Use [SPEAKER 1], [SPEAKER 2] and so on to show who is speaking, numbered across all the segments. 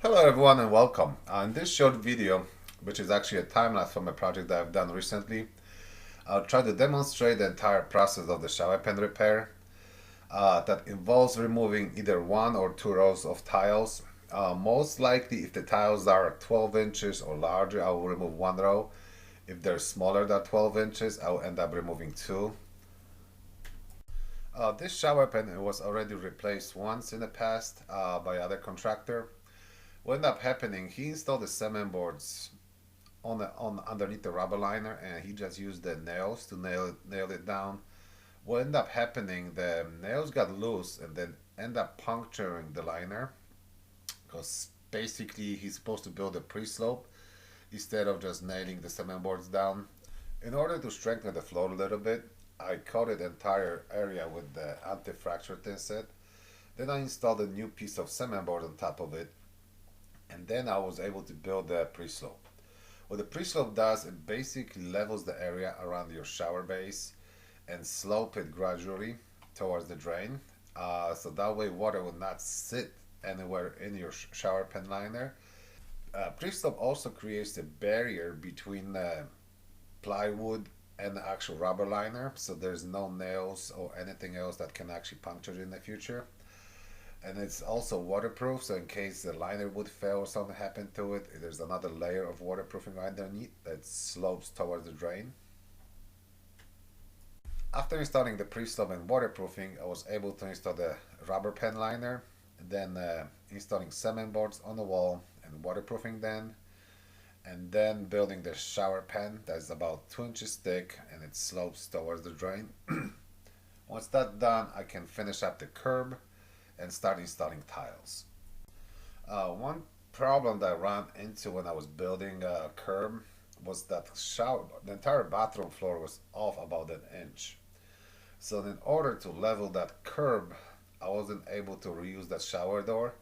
[SPEAKER 1] Hello everyone and welcome. In this short video, which is actually a time-lapse from a project that I've done recently, I'll try to demonstrate the entire process of the shower pan repair that involves removing either one or two rows of tiles. Most likely, if the tiles are 12 inches or larger, I will remove one row. If they're smaller than 12 inches, I'll end up removing two. This shower pan was already replaced once in the past by other contractor. What ended up happening, he installed the cement boards on underneath the rubber liner, and he just used the nails to nail it down. What ended up happening, the nails got loose and then end up puncturing the liner, because basically he's supposed to build a pre-slope instead of just nailing the cement boards down. In order to strengthen the floor a little bit, I coated the entire area with the anti-fracture thin set. Then I installed a new piece of cement board on top of it, and then I was able to build the pre-slope. What the pre-slope does, it basically levels the area around your shower base and slope it gradually towards the drain, so that way water will not sit anywhere in your shower pan liner. Pre-slope also creates a barrier between the plywood and the actual rubber liner, so there's no nails or anything else that can actually puncture it in the future. And it's also waterproof, so in case the liner would fail or something happened to it, there's another layer of waterproofing underneath that slopes towards the drain. After installing the pre-slope and waterproofing, I was able to install the rubber pan liner, then installing cement boards on the wall and waterproofing them, and then building the shower pan that's about 2 inches thick and it slopes towards the drain. Once that's done, I can finish up the curb and start installing tiles. One problem that I ran into when I was building a curb was that the entire bathroom floor was off about an inch. So in order to level that curb, I wasn't able to reuse that shower door.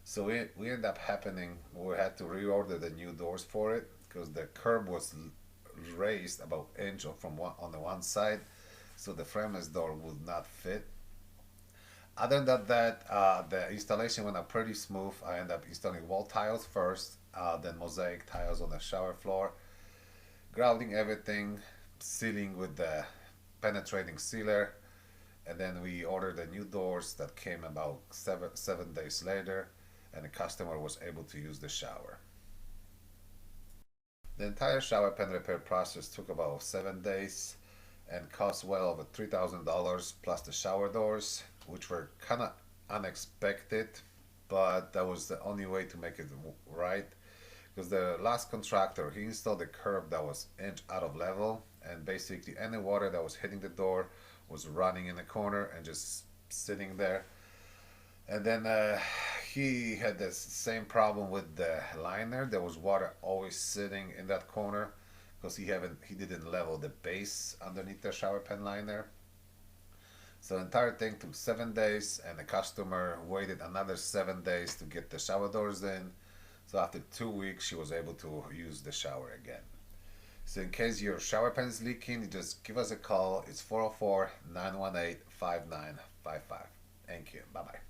[SPEAKER 1] So we ended up happening, we had to reorder the new doors for it because the curb was raised about an inch on the one side, so the frameless door would not fit. Other than that, the installation went up pretty smooth. I ended up installing wall tiles first, then mosaic tiles on the shower floor, grouting everything, sealing with the penetrating sealer, and then we ordered the new doors that came about seven days later, and the customer was able to use the shower. The entire shower pan repair process took about 7 days and cost well over $3,000 plus the shower doors, which were kind of unexpected, but that was the only way to make it right, because the last contractor, he installed a curb that was inch out of level, and basically any water that was hitting the door was running in the corner and just sitting there. And then he had the same problem with the liner. There was water always sitting in that corner because he didn't level the base underneath the shower pan liner. So the entire thing took 7 days, and the customer waited another 7 days to get the shower doors in. So after 2 weeks, she was able to use the shower again. So in case your shower pan is leaking, just give us a call. It's 404-918-5955. Thank you. Bye-bye.